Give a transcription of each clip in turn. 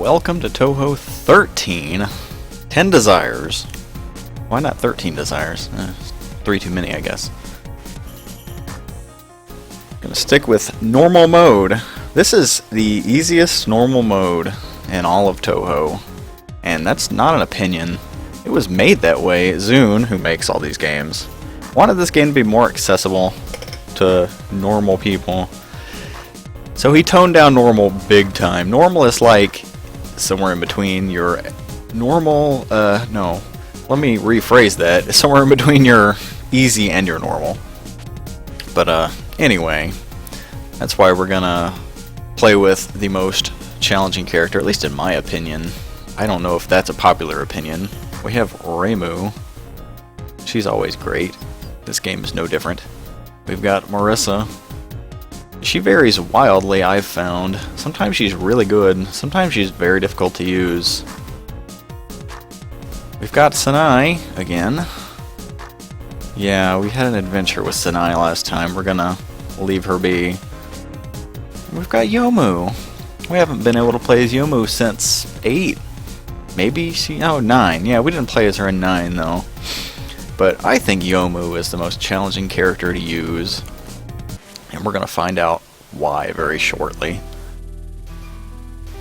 welcome to Touhou 13. 10 desires. Why not 13 desires? 3 too many, I guess. Gonna stick with normal mode. This is the easiest normal mode in all of Touhou. And that's not an opinion. It was made that way. Zune, who makes all these games, wanted this game to be more accessible to normal people. So he toned down normal big time. Normal is like somewhere in between your normal, no, let me rephrase that. It's somewhere in between your easy and your normal. But anyway, that's why we're gonna play with the most challenging character, at least in my opinion. I don't know if that's a popular opinion. We have Reimu. She's always great. This game is no different. We've got Marissa. She varies wildly, I've found. Sometimes she's really good, sometimes she's very difficult to use. We've got Sanai again. Yeah, we had an adventure with Sanai last time. We're gonna leave her be. We've got Yomu. We haven't been able to play as Yomu since 8. Maybe she... oh, 9. Yeah, we didn't play as her in 9, though. But I think Yomu is the most challenging character to use. And we're going to find out why very shortly.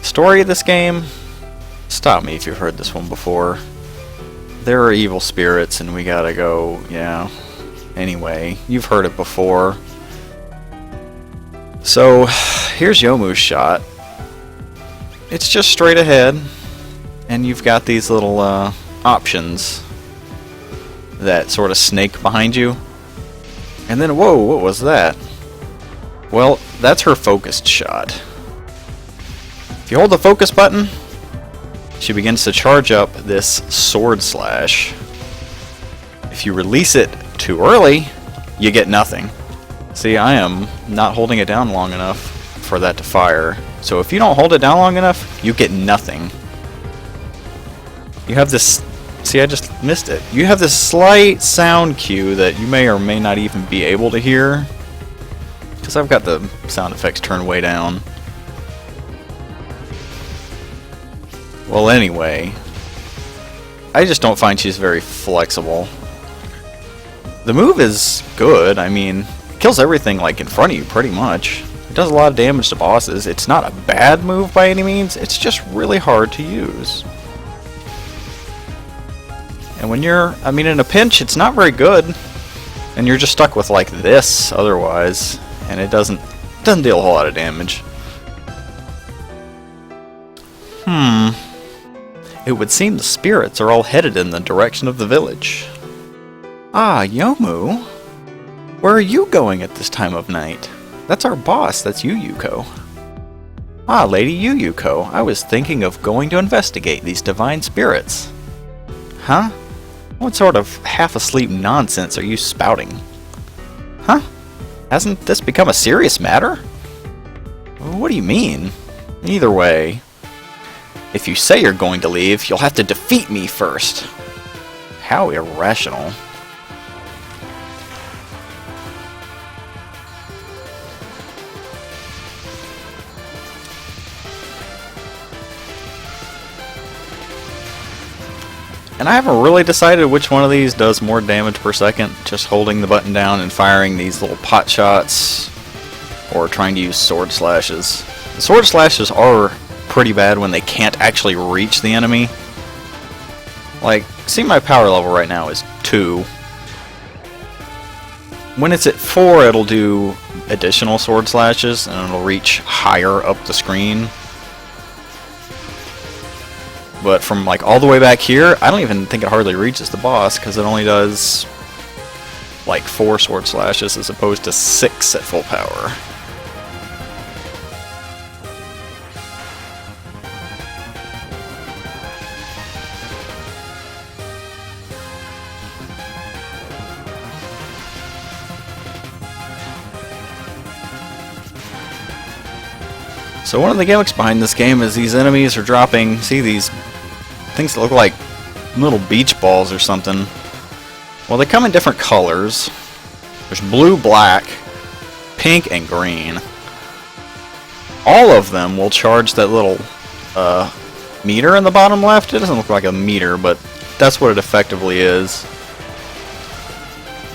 Story of this game? Stop me if you've heard this one before. There are evil spirits and we gotta go, yeah. Anyway, you've heard it before. So, here's Yomu's shot. It's just straight ahead. And you've got these little options that sort of snake behind you. And then, whoa, what was that? Well, that's her focused shot. If you hold the focus button, she begins to charge up this sword slash. If you release it too early, you get nothing. See, I am not holding it down long enough for that to fire. So if you don't hold it down long enough, you get nothing. You have this... see, I just missed it. You have this slight sound cue that you may or may not even be able to hear. Because I've got the sound effects turned way down. Well, anyway, I just don't find she's very flexible. The move is good. I mean, it kills everything like in front of you pretty much. It does a lot of damage to bosses. It's not a bad move by any means. It's just really hard to use. And when you're, I mean, in a pinch, it's not very good. And you're just stuck with like this otherwise. And it doesn't deal a whole lot of damage. It would seem the spirits are all headed in the direction of the village. Ah, Yomu. Where are you going at this time of night? That's our boss, that's Yuyuko. Ah, Lady Yuyuko, I was thinking of going to investigate these divine spirits. Huh? What sort of half-asleep nonsense are you spouting? Huh? Hasn't this become a serious matter? What do you mean? Either way, if you say you're going to leave, you'll have to defeat me first. How irrational. And I haven't really decided which one of these does more damage per second, just holding the button down and firing these little pot shots, or trying to use sword slashes. The sword slashes are pretty bad when they can't actually reach the enemy. Like, see, my power level right now is 2. When it's at 4, it'll do additional sword slashes, and it'll reach higher up the screen. But from like all the way back here, I don't even think it hardly reaches the boss, because it only does like 4 sword slashes as opposed to 6 at full power. So one of the gimmicks behind this game is these enemies are dropping, see these things that look like little beach balls or something. Well, they come in different colors. There's blue, black, pink, and green. All of them will charge that little meter in the bottom left. It doesn't look like a meter, but that's what it effectively is.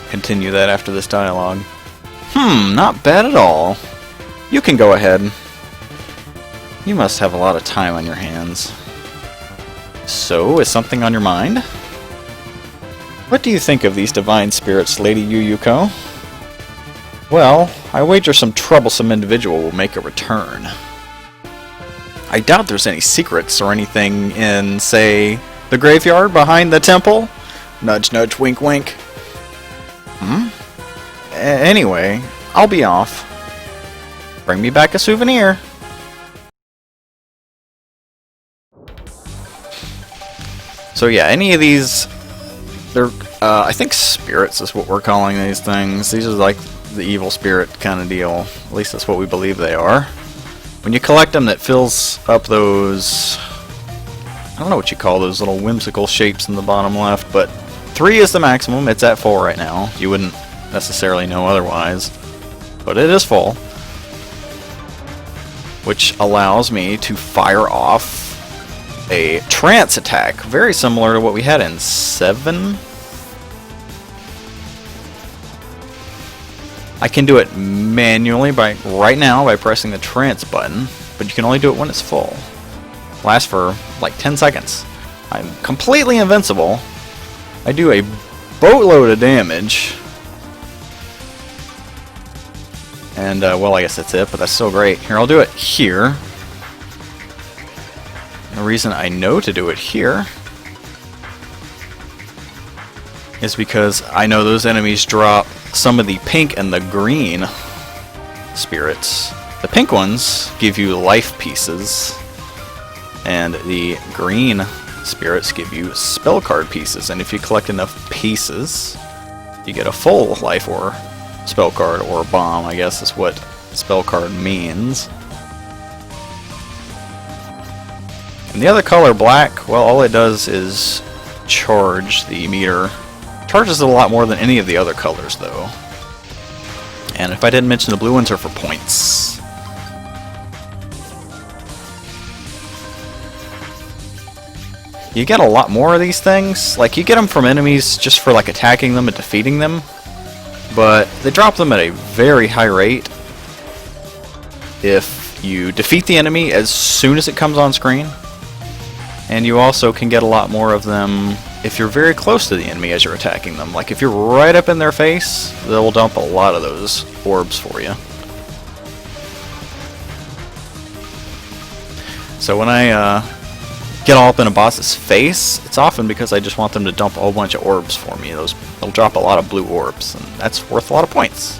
Continue that after this dialogue. Not bad at all. You can go ahead. You must have a lot of time on your hands. So, is something on your mind? What do you think of these divine spirits, Lady Yuyuko? Well, I wager some troublesome individual will make a return. I doubt there's any secrets or anything in, say, the graveyard behind the temple? Nudge, nudge, wink, wink. Anyway, I'll be off. Bring me back a souvenir. So yeah, any of these, they're, I think spirits is what we're calling these things. These are like the evil spirit kind of deal. At least that's what we believe they are. When you collect them, that fills up those, I don't know what you call those little whimsical shapes in the bottom left, but 3 is the maximum. It's at 4 right now. You wouldn't necessarily know otherwise, but it is full, which allows me to fire off a trance attack, very similar to what we had in 7. I can do it manually right now by pressing the trance button, but you can only do it when it's full. Lasts for like 10 seconds. I'm completely invincible. I do a boatload of damage. And, well, I guess that's it, but that's still great. Here, I'll do it here. The reason I know to do it here is because I know those enemies drop some of the pink and the green spirits. The pink ones give you life pieces, and the green spirits give you spell card pieces. And if you collect enough pieces, you get a full life or spell card, or bomb, I guess is what spell card means. And the other color, black, well, all it does is charge the meter. Charges it a lot more than any of the other colors, though. And if I didn't mention, the blue ones are for points. You get a lot more of these things. Like, you get them from enemies just for, like, attacking them and defeating them. But they drop them at a very high rate if you defeat the enemy as soon as it comes on screen. And you also can get a lot more of them if you're very close to the enemy as you're attacking them. Like if you're right up in their face, they'll dump a lot of those orbs for you. So when I get all up in a boss's face, it's often because I just want them to dump a whole bunch of orbs for me. They'll drop a lot of blue orbs, and that's worth a lot of points.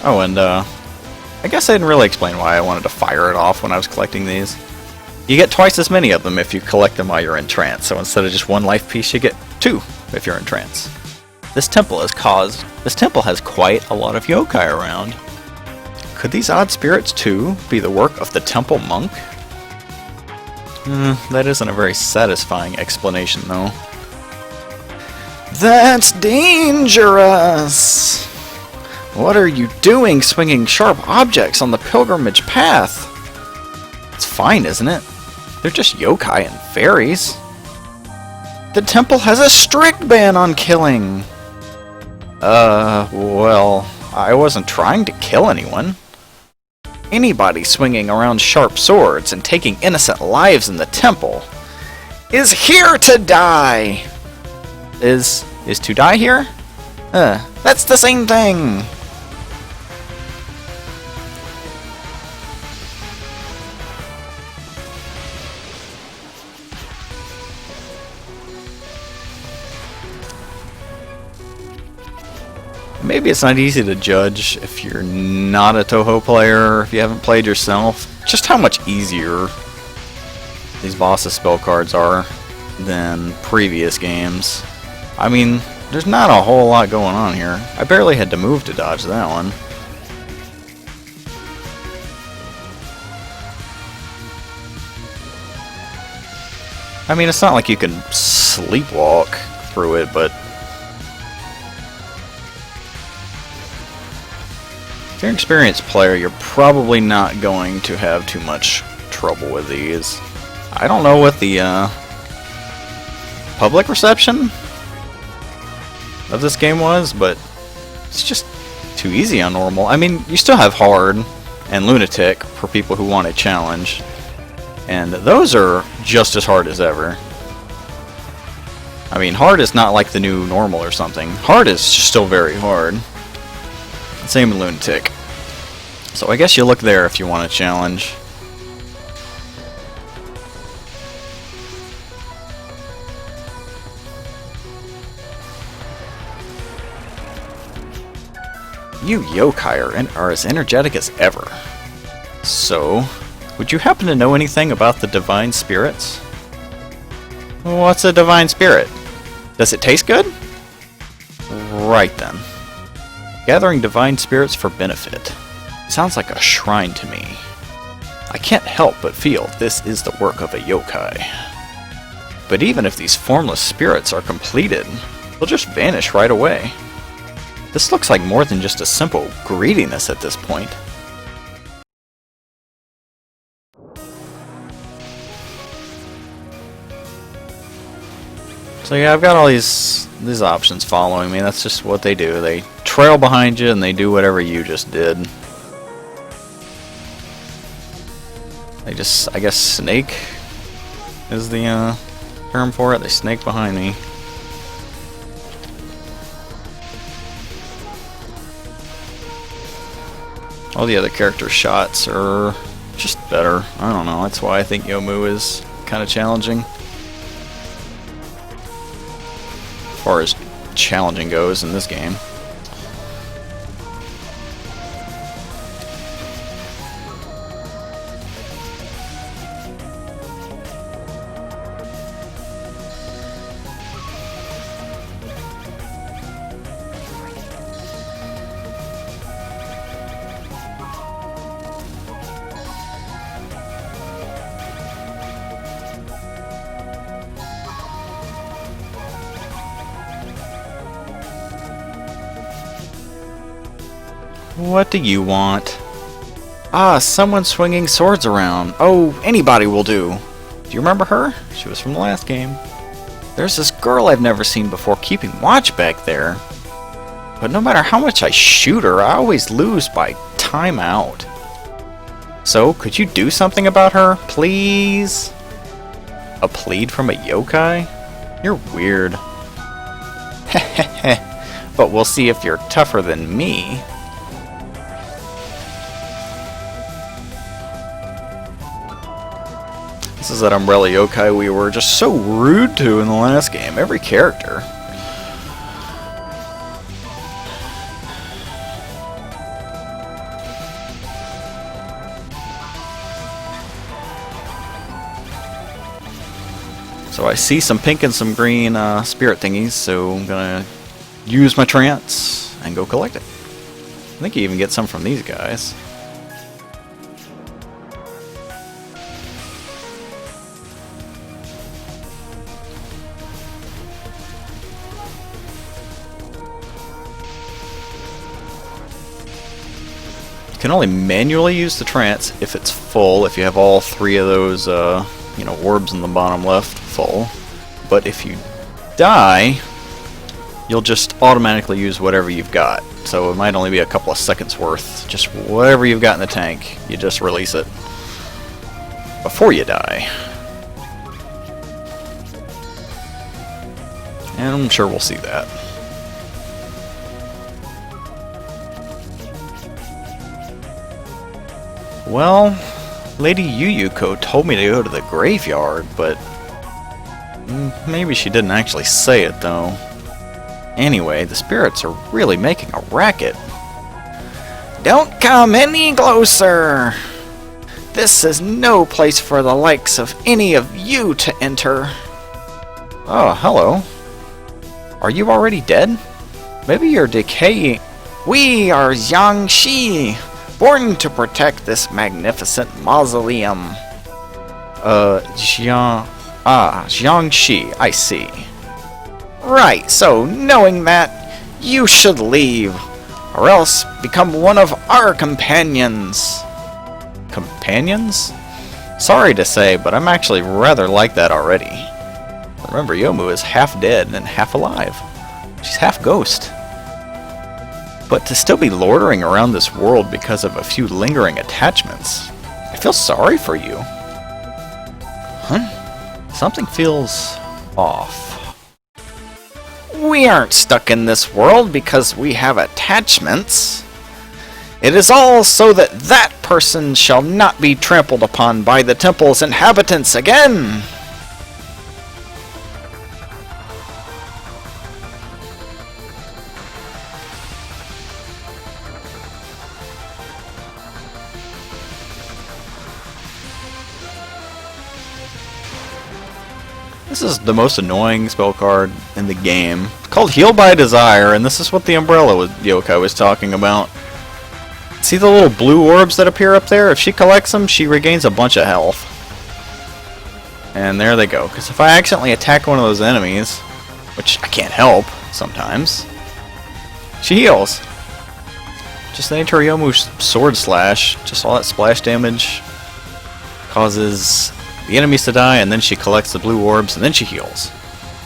Oh, and I guess I didn't really explain why I wanted to fire it off when I was collecting these. You get twice as many of them if you collect them while you're in trance, so instead of just 1 life piece, you get 2 if you're in trance. This temple has quite a lot of yokai around. Could these odd spirits, too, be the work of the temple monk? That isn't a very satisfying explanation, though. That's dangerous! What are you doing swinging sharp objects on the pilgrimage path? It's fine, isn't it? They're just yokai and fairies. The temple has a strict ban on killing. Well, I wasn't trying to kill anyone. Anybody swinging around sharp swords and taking innocent lives in the temple is here to die. Is to die here? That's the same thing. Maybe it's not easy to judge if you're not a Touhou player, if you haven't played yourself, just how much easier these bosses' spell cards are than previous games. I mean, there's not a whole lot going on here. I barely had to move to dodge that one. I mean, it's not like you can sleepwalk through it, but If you're an experienced player, you're probably not going to have too much trouble with these. I don't know what the public reception of this game was, but it's just too easy on normal. I mean, you still have hard and lunatic for people who want a challenge, and those are just as hard as ever. I mean, hard is not like the new normal or something. Hard is still very hard. Same with lunatic. So I guess you look there if you want a challenge. You yokai are as energetic as ever. So, would you happen to know anything about the divine spirits? What's a divine spirit? Does it taste good? Right then. Gathering divine spirits for benefit. Sounds like a shrine to me. I can't help but feel this is the work of a yokai. But even if these formless spirits are completed, they'll just vanish right away. This looks like more than just a simple greediness at this point. So yeah, I've got all these options following me. That's just what they do. They trail behind you and they do whatever you just did. They just, I guess, snake is the term for it. They snake behind me. All the other character shots are just better. I don't know. That's why I think Yomu is kind of challenging. As far as challenging goes in this game. What do you want? Ah, someone swinging swords around. Oh, anybody will do. Do you remember her? She was from the last game. There's this girl I've never seen before keeping watch back there. But no matter how much I shoot her, I always lose by time out. So, could you do something about her, please? A plead from a yokai? You're weird. Heh. But we'll see if you're tougher than me. This is that umbrella yokai we were just so rude to in the last game. Every character. So I see some pink and some green spirit thingies, so I'm gonna use my trance and go collect it. I think you even get some from these guys. You can only manually use the trance if it's full, if you have all three of those, orbs in the bottom left full. But if you die, you'll just automatically use whatever you've got. So it might only be a couple of seconds worth. Just whatever you've got in the tank, you just release it before you die. And I'm sure we'll see that. Well, Lady Yuyuko told me to go to the graveyard, but maybe she didn't actually say it, though. Anyway, the spirits are really making a racket. Don't come any closer! This is no place for the likes of any of you to enter. Oh, hello. Are you already dead? Maybe you're decaying. We are Jiangxi, born to protect this magnificent mausoleum. Jiangxi, I see. Right, so knowing that, you should leave. Or else become one of our companions. Companions? Sorry to say, but I'm actually rather like that already. Remember, Yomu is half dead and half alive. She's half ghost. But to still be loitering around this world because of a few lingering attachments, I feel sorry for you. Huh? Something feels off. We aren't stuck in this world because we have attachments. It is all so that that person shall not be trampled upon by the temple's inhabitants again. This is the most annoying spell card in the game. It's called Heal by Desire, and this is what the Umbrella Yokai was talking about. See the little blue orbs that appear up there? If she collects them, she regains a bunch of health. And there they go. Because if I accidentally attack one of those enemies, which I can't help sometimes, she heals. Just the nature of Yomu's Sword Slash, just all that splash damage causes the enemies to die, and then she collects the blue orbs, and then she heals.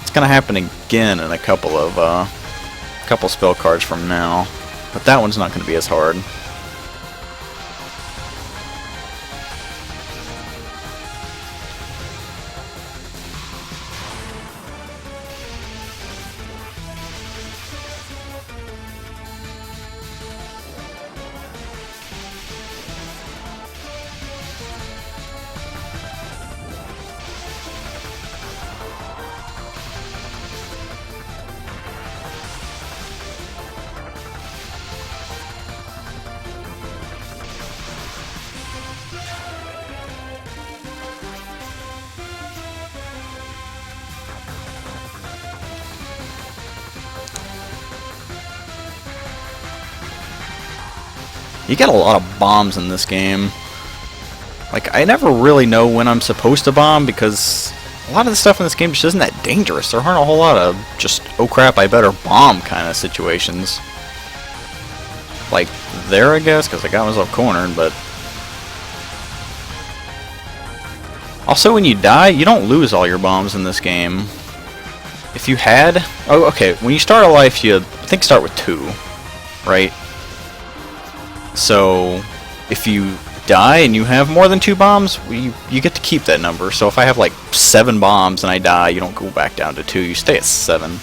It's gonna happen again in a couple spell cards from now, but that one's not gonna be as hard. You get a lot of bombs in this game. Like, I never really know when I'm supposed to bomb because a lot of the stuff in this game just isn't that dangerous. There aren't a whole lot of just, oh crap, I better bomb kind of situations. Like there, I guess, because I got myself cornered, but... Also, when you die, you don't lose all your bombs in this game. If you had... Oh, okay, when you start a life, you, I think, start with 2, right? So, if you die and you have more than 2 bombs, you get to keep that number. So if I have like 7 bombs and I die, you don't go back down to 2, you stay at 7.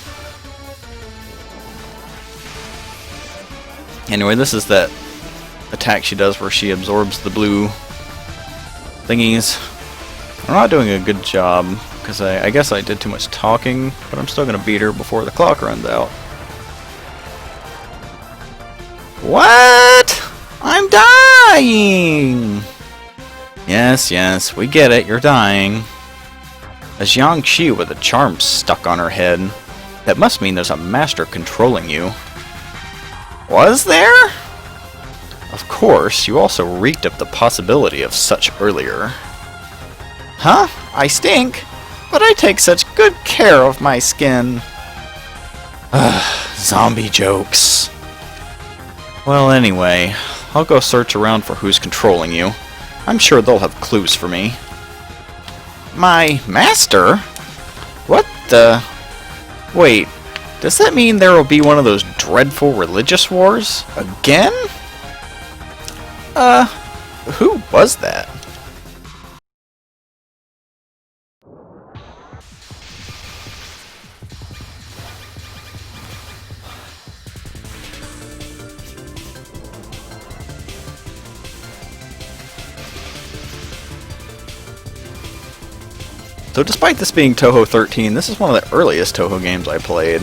Anyway, this is that attack she does where she absorbs the blue thingies. I'm not doing a good job, because I guess I did too much talking, but I'm still going to beat her before the clock runs out. What? I'm dying! Yes, yes, we get it, you're dying. A Jiangxi with a charm stuck on her head. That must mean there's a master controlling you. Was there? Of course, you also reeked of the possibility of such earlier. Huh? I stink? But I take such good care of my skin. Zombie jokes. Well, anyway, I'll go search around for who's controlling you. I'm sure they'll have clues for me. My master? What the... Wait, does that mean there will be one of those dreadful religious wars? Again? Who was that? So despite this being Touhou 13, this is one of the earliest Touhou games I played.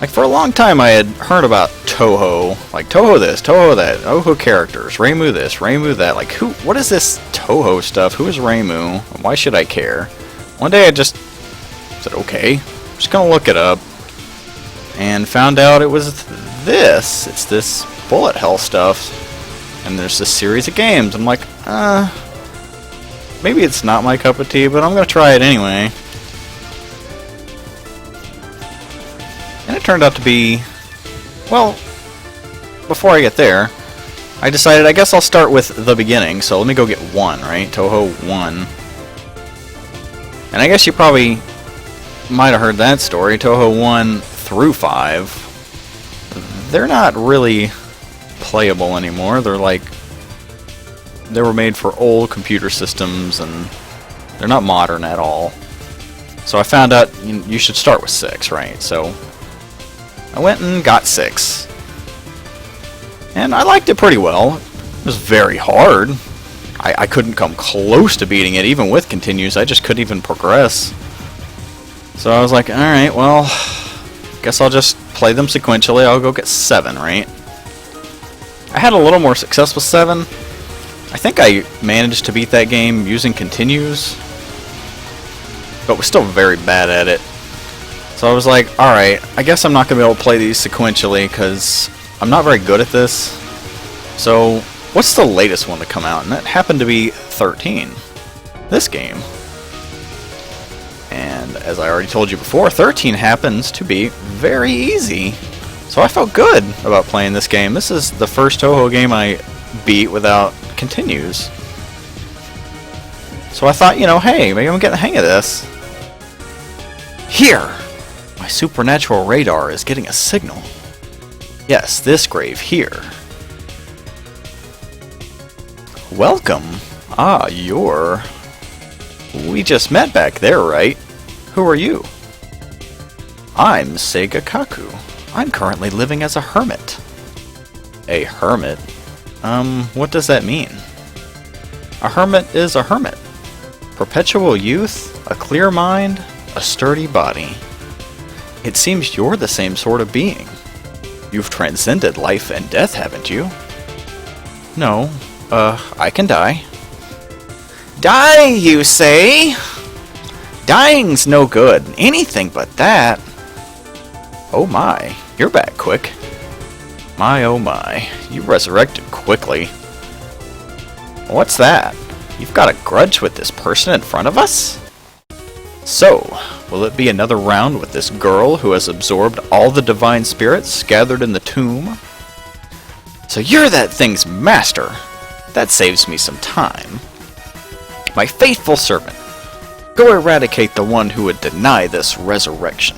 Like, for a long time I had heard about Touhou. Like, Touhou this, Touhou that, Touhou characters, Reimu this, Reimu that. Like, what is this Touhou stuff? Who is Reimu? And why should I care? One day I just said, okay, I'm just gonna look it up. And found out it was this. It's this bullet hell stuff. And there's this series of games. I'm like, maybe it's not my cup of tea, but I'm gonna try it anyway. it turned out to be, well, before I get there, I decided I guess I'll start with the beginning. So let me go get 1, right? Touhou 1. And I guess you probably might have heard that story. Touhou 1 through 5. They're not really playable anymore. They're like, they were made for old computer systems and they're not modern at all. So I found out you should start with 6, right? So I went and got 6. And I liked it pretty well. It was very hard. I couldn't come close to beating it, even with continues. I just couldn't even progress. So I was like, alright, well, guess I'll just play them sequentially. I'll go get 7, right? I had a little more success with 7. I think I managed to beat that game using continues, but was still very bad at it. So I was like, alright, I guess I'm not going to be able to play these sequentially because I'm not very good at this. So, what's the latest one to come out? And that happened to be 13. This game. And as I already told you before, 13 happens to be very easy. So I felt good about playing this game. This is the first Touhou game I beat without continues. So I thought, you know, hey, maybe I'm getting the hang of this. Here! My supernatural radar is getting a signal. Yes, this grave here. Welcome. Ah, you're... We just met back there, right? Who are you? I'm Seiga Kaku. I'm currently living as a hermit. A hermit? What does that mean? A hermit is a hermit. Perpetual youth, a clear mind, a sturdy body. It seems you're the same sort of being. You've transcended life and death, haven't you? No, I can die. Die, you say? Dying's no good. Anything but that. Oh my, you're back quick. My oh my, you resurrected quickly. What's that? You've got a grudge with this person in front of us? So, will it be another round with this girl who has absorbed all the divine spirits gathered in the tomb? So you're that thing's master. That saves me some time. My faithful servant, go eradicate the one who would deny this resurrection.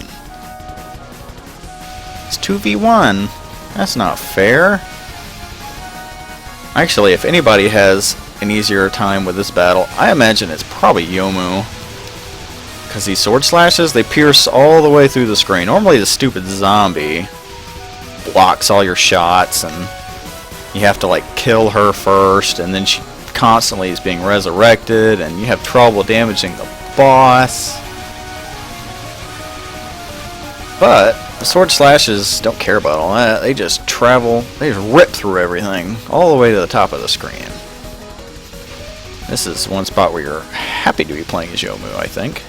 It's 2v1. That's not fair. Actually, if anybody has an easier time with this battle, I imagine it's probably Yomu. Because these sword slashes, they pierce all the way through the screen. Normally the stupid zombie blocks all your shots and you have to like kill her first, and then she constantly is being resurrected and you have trouble damaging the boss. But the sword slashes don't care about all that. They just travel, they just rip through everything all the way to the top of the screen. This is one spot where you're happy to be playing as Yomu, I think.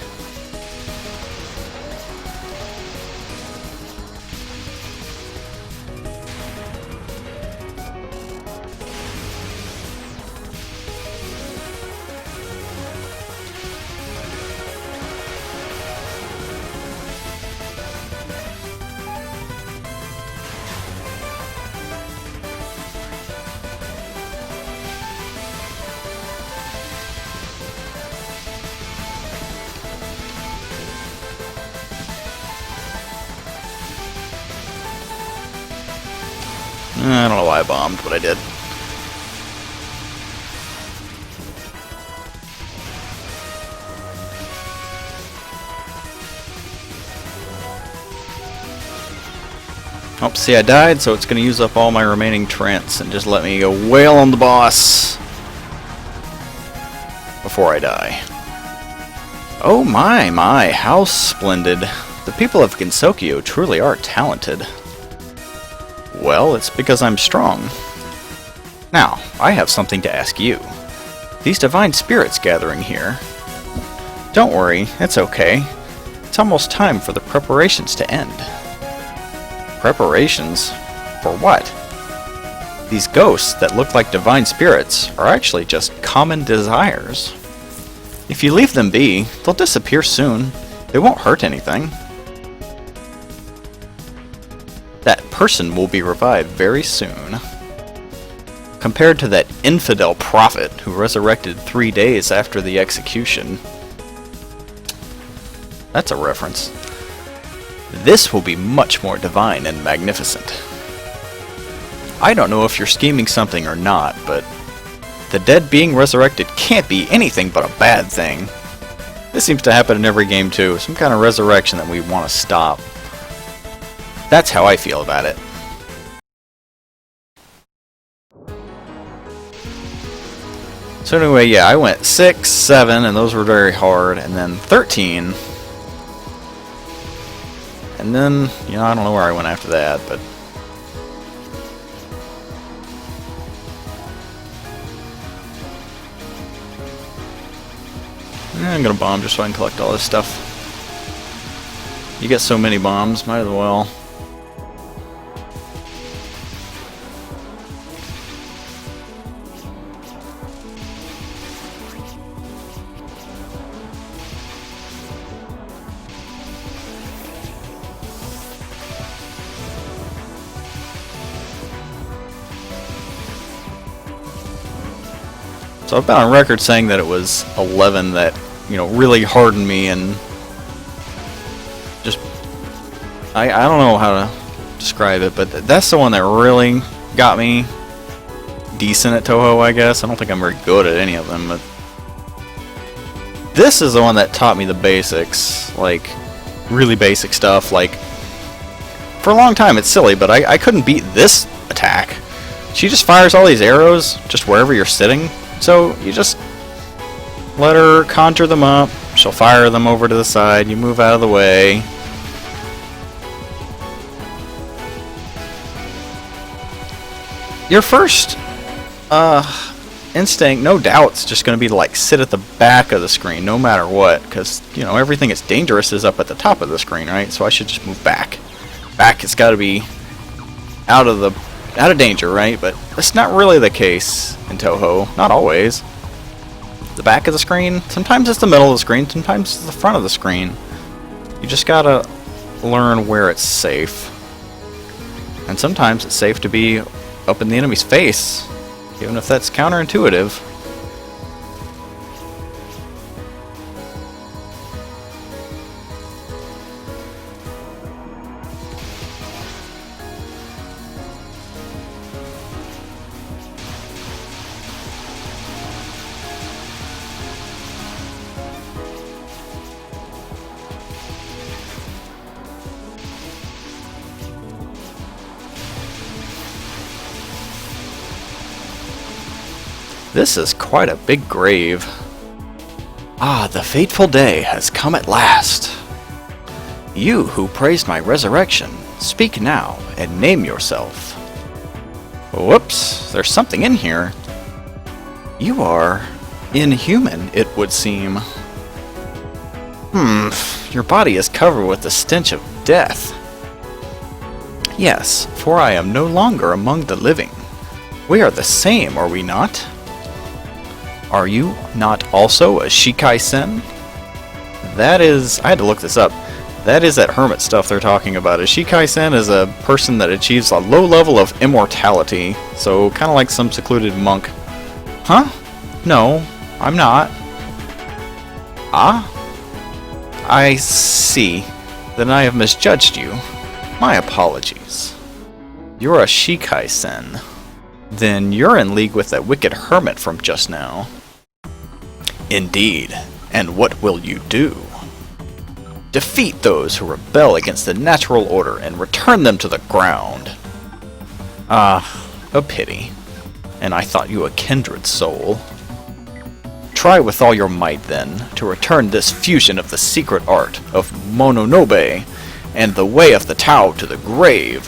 I don't know why I bombed, but I did. Oh, see, I died, so it's going to use up all my remaining trance and just let me go wail on the boss before I die. Oh my, how splendid. The people of Gensokyo truly are talented. Well, it's because I'm strong. Now, I have something to ask you. These divine spirits gathering here. Don't worry, it's okay. It's almost time for the preparations to end. Preparations? For what? These ghosts that look like divine spirits are actually just common desires. If you leave them be, they'll disappear soon. They won't hurt anything. That person will be revived very soon. Compared to that infidel prophet who resurrected 3 days after the execution. That's a reference. This will be much more divine and magnificent. I don't know if you're scheming something or not, but the dead being resurrected can't be anything but a bad thing. This seems to happen in every game too, some kind of resurrection that we want to stop. That's how I feel about it. So anyway, yeah, I went 6, 7, and those were very hard, and then 13. And then, you know, I don't know where I went after that, but... I'm gonna bomb just so I can collect all this stuff. You get so many bombs, might as well. So I've been on record saying that it was 11 that, you know, really hardened me and just... I don't know how to describe it, but that's the one that really got me decent at Touhou, I guess. I don't think I'm very good at any of them, but... This is the one that taught me the basics, like, really basic stuff, like... For a long time, it's silly, but I couldn't beat this attack. She just fires all these arrows just wherever you're sitting. So you just let her conjure them up, she'll fire them over to the side, you move out of the way. Your first instinct, no doubt, is just going to be to like sit at the back of the screen no matter what, because you know everything that's dangerous is up at the top of the screen, right? So I should just move back. Back, it's got to be out of danger, right? But that's not really the case in Touhou. Not always. The back of the screen, sometimes it's the middle of the screen, sometimes it's the front of the screen. You just gotta learn where it's safe. And sometimes it's safe to be up in the enemy's face, even if that's counterintuitive. This is quite a big grave. Ah, the fateful day has come at last. You who praised my resurrection, speak now and name yourself. Whoops, there's something in here. You are inhuman, it would seem. Your body is covered with the stench of death. Yes, for I am no longer among the living. We are the same, are we not? Are you not also a Shikai-sen? That is... I had to look this up. That is that hermit stuff they're talking about. A Shikai-sen is a person that achieves a low level of immortality. So, kind of like some secluded monk. Huh? No, I'm not. Ah? I see. Then I have misjudged you. My apologies. You're a Shikai-sen. Then you're in league with that wicked hermit from just now. Indeed. And what will you do? Defeat those who rebel against the natural order and return them to the ground. Ah, a pity. And I thought you a kindred soul. Try with all your might, then, to return this fusion of the secret art of Mononobe and the way of the Tao to the grave.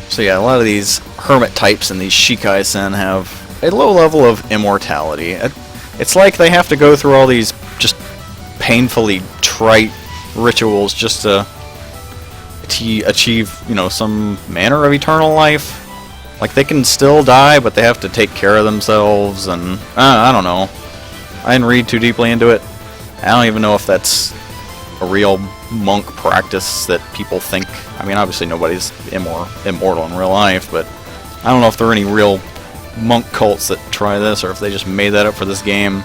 So yeah, a lot of these hermit types and these Shikai-sen have a low level of immortality. It's like they have to go through all these just painfully trite rituals just to achieve, you know, some manner of eternal life. Like, they can still die, but they have to take care of themselves, and I don't know. I didn't read too deeply into it. I don't even know if that's a real monk practice that people think. I mean, obviously nobody's immortal in real life, but I don't know if there are any real monk cults that try this, or if they just made that up for this game.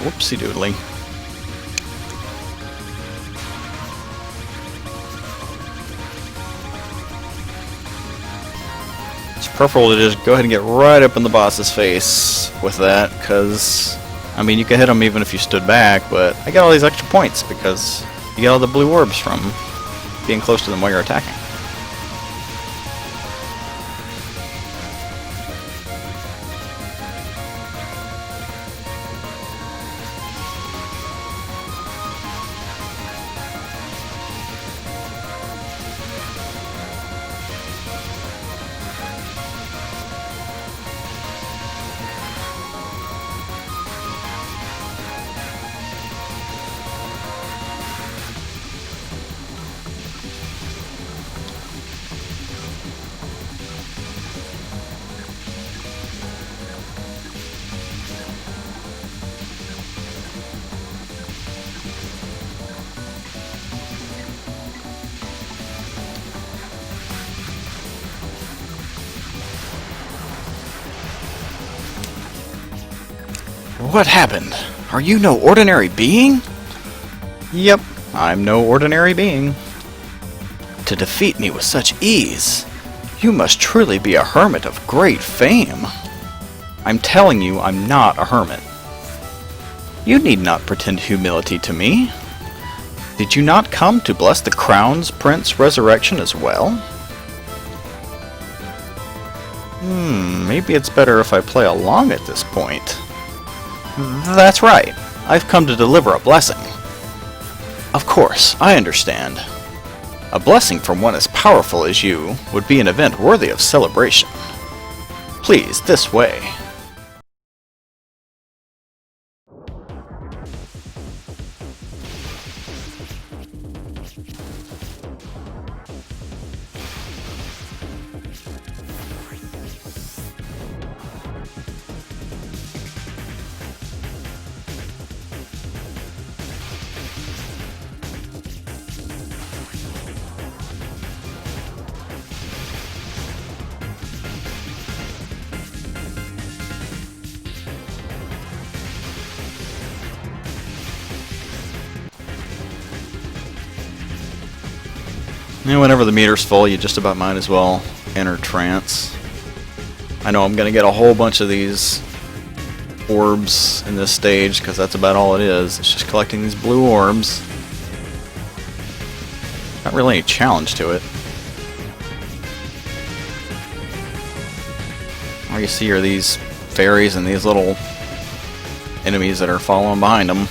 Whoopsie doodly. It's preferable to just go ahead and get right up in the boss's face with that, because, I mean, you could hit him even if you stood back, but I got all these extra points because you get all the blue orbs from being close to them while you're attacking. What happened? Are you no ordinary being? Yep, I'm no ordinary being. To defeat me with such ease, you must truly be a hermit of great fame. I'm telling you, I'm not a hermit. You need not pretend humility to me. Did you not come to bless the Crown's Prince resurrection as well? Maybe it's better if I play along at this point. That's right. I've come to deliver a blessing. Of course, I understand. A blessing from one as powerful as you would be an event worthy of celebration. Please, this way. And whenever the meter's full, you just about might as well enter trance. I know I'm going to get a whole bunch of these orbs in this stage, because that's about all it is. It's just collecting these blue orbs. Not really any challenge to it. All you see are these fairies and these little enemies that are following behind them.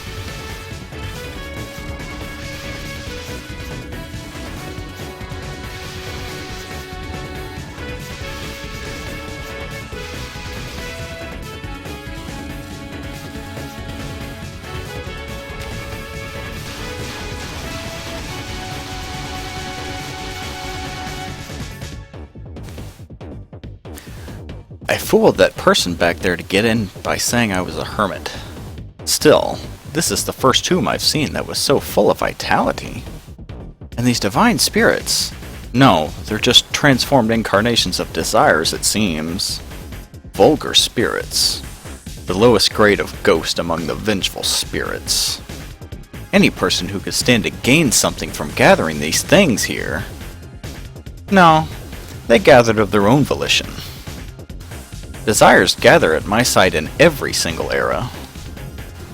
I fooled that person back there to get in by saying I was a hermit. Still, this is the first tomb I've seen that was so full of vitality. And these divine spirits, no, they're just transformed incarnations of desires, it seems. Vulgar spirits. The lowest grade of ghost among the vengeful spirits. Any person who could stand to gain something from gathering these things here. No, they gathered of their own volition. Desires gather at my side in every single era.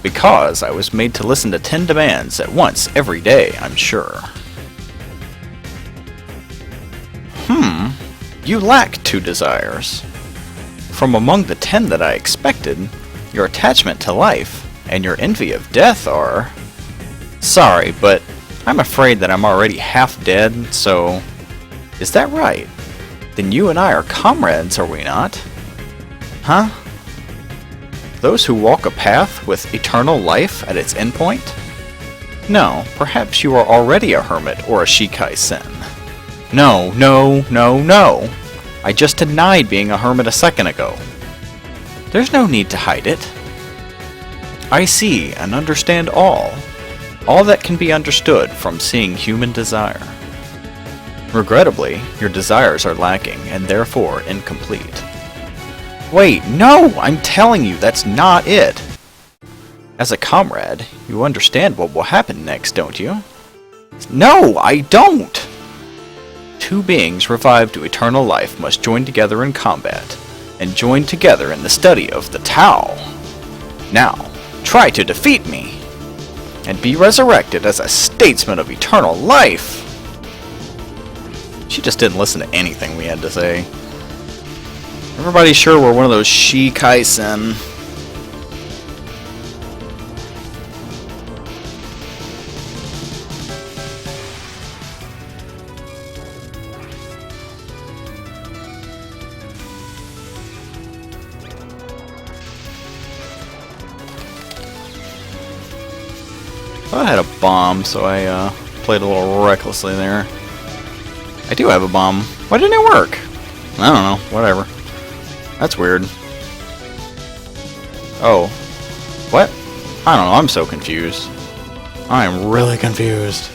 Because I was made to listen to 10 demands at once every day, I'm sure. You lack 2 desires. From among the 10 that I expected, Your attachment to life and your envy of death are... Sorry, but I'm afraid that I'm already half dead, so... Is that right? Then you and I are comrades, are we not? Huh? Those who walk a path with eternal life at its endpoint? No, perhaps you are already a hermit or a Shikai-sen. No, no, no, no! I just denied being a hermit a second ago. There's no need to hide it. I see and understand all that can be understood from seeing human desire. Regrettably, your desires are lacking and therefore incomplete. Wait, no! I'm telling you, that's not it! As a comrade, you understand what will happen next, don't you? No, I don't! Two beings revived to eternal life must join together in combat, and join together in the study of the Tao. Now, try to defeat me, and be resurrected as a statesman of eternal life! She just didn't listen to anything we had to say. Everybody's sure we're one of those Shikai-sen. I had a bomb, so I played a little recklessly there. I do have a bomb. Why didn't it work? I don't know. Whatever. That's weird. Oh. What? I don't know. I'm so confused. I am really confused.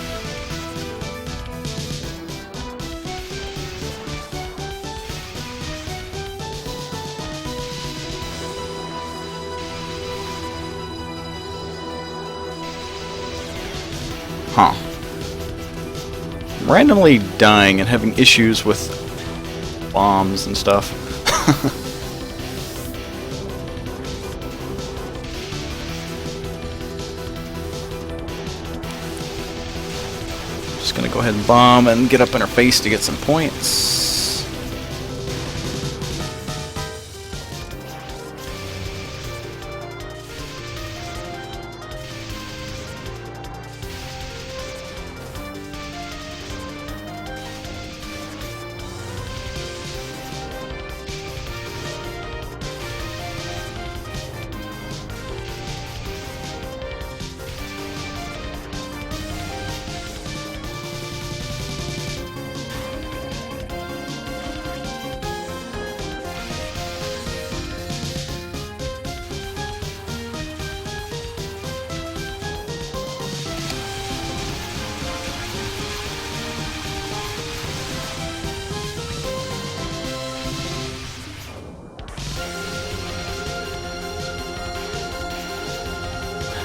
Huh. I'm randomly dying and having issues with bombs and stuff. Just gonna go ahead and bomb and get up in her face to get some points.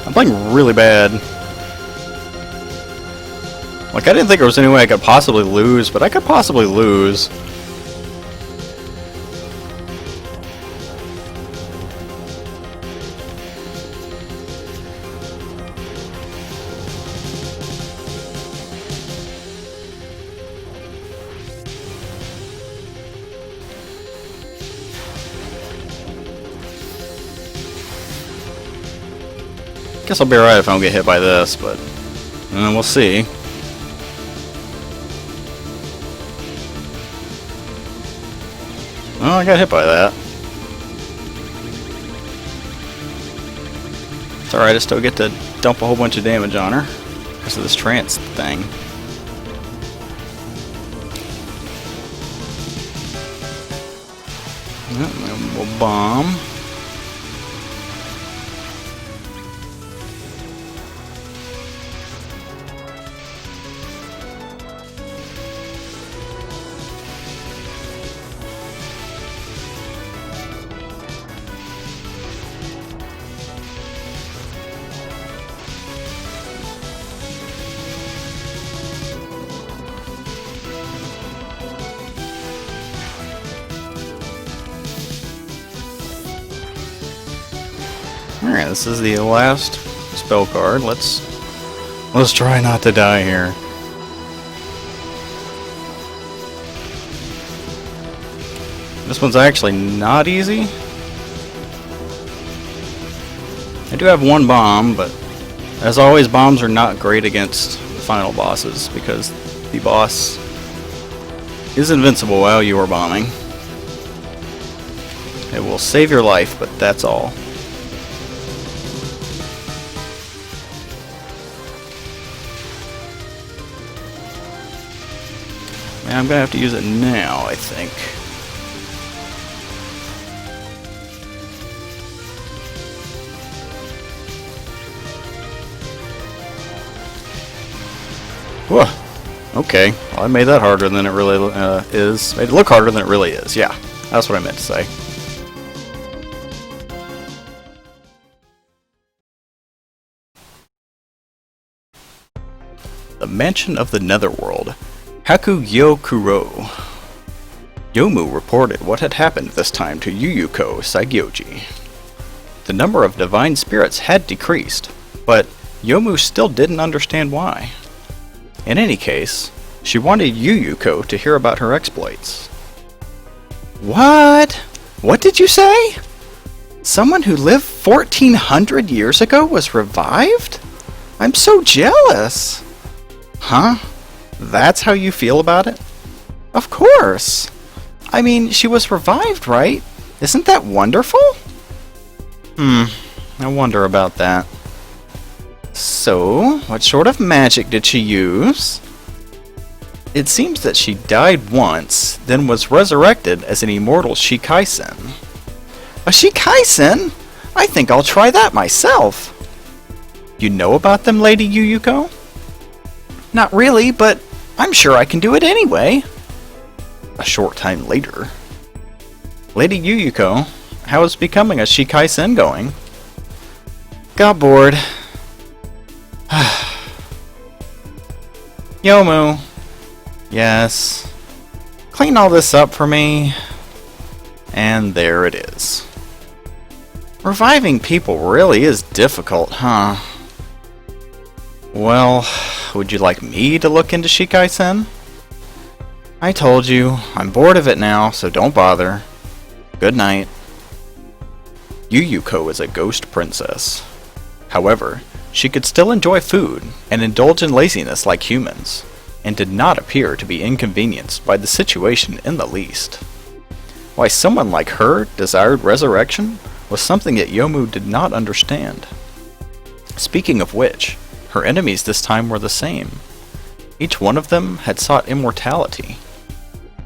I'm playing really bad. Like, I didn't think there was any way I could possibly lose, but I could possibly lose. Guess I'll be alright if I don't get hit by this, but we'll see. Oh, I got hit by that. It's alright, I still get to dump a whole bunch of damage on her because of this trance thing. We'll bomb. Alright, this is the last spell card. Let's try not to die here. This one's actually not easy. I do have one bomb, but as always, bombs are not great against the final bosses because the boss is invincible while you are bombing. It will save your life, but that's all. And I'm gonna have to use it now, I think. Whoa. Okay. Well, I made that harder than it really is. Made it look harder than it really is. Yeah, that's what I meant to say. The Mansion of the Netherworld. Hakugyokuro. Yomu reported what had happened this time to Yuyuko Saigyoji. The number of divine spirits had decreased, but Yomu still didn't understand why. In any case, she wanted Yuyuko to hear about her exploits. What? What did you say? Someone who lived 1400 years ago was revived? I'm so jealous. Huh? That's how you feel about it? Of course. I mean, she was revived, right? Isn't that wonderful? I wonder about that. So, what sort of magic did she use? It seems that she died once, then was resurrected as an immortal Shikaisen. A Shikaisen? I think I'll try that myself. You know about them, Lady Yuyuko? Not really, but I'm sure I can do it anyway. A short time later. Lady Yuyuko, how is becoming a Shikaisen going? Got bored. Yomu. Yes. Clean all this up for me. And there it is. Reviving people really is difficult, huh? Well, would you like me to look into Shikaisen? I told you, I'm bored of it now, so don't bother. Good night. Yuyuko is a ghost princess. However, she could still enjoy food and indulge in laziness like humans, and did not appear to be inconvenienced by the situation in the least. Why someone like her desired resurrection was something that Yomu did not understand. Speaking of which, her enemies this time were the same. Each one of them had sought immortality.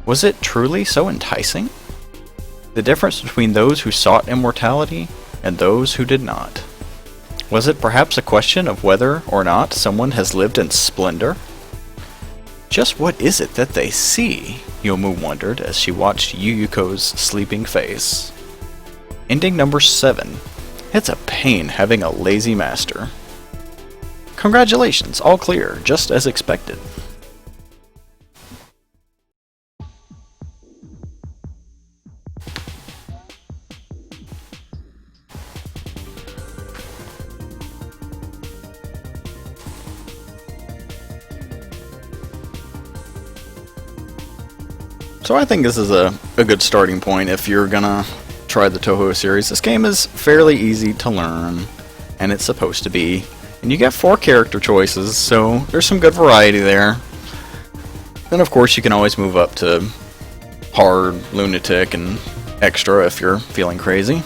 Was it truly so enticing? The difference between those who sought immortality and those who did not. Was it perhaps a question of whether or not someone has lived in splendor? Just what is it that they see? Yomu wondered as she watched Yuyuko's sleeping face. Ending number 7. It's a pain having a lazy master. Congratulations, all clear, just as expected. So I think this is a good starting point if you're gonna try the Touhou series. This game is fairly easy to learn, and it's supposed to be. And you get 4 character choices, so there's some good variety there. Then of course you can always move up to hard, lunatic, and extra if you're feeling crazy.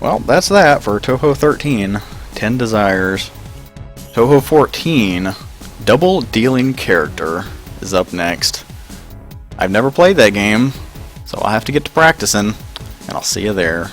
Well, that's that for Touhou 13, 10 Desires. Touhou 14, Double Dealing Character, is up next. I've never played that game, so I'll have to get to practicing, and I'll see you there.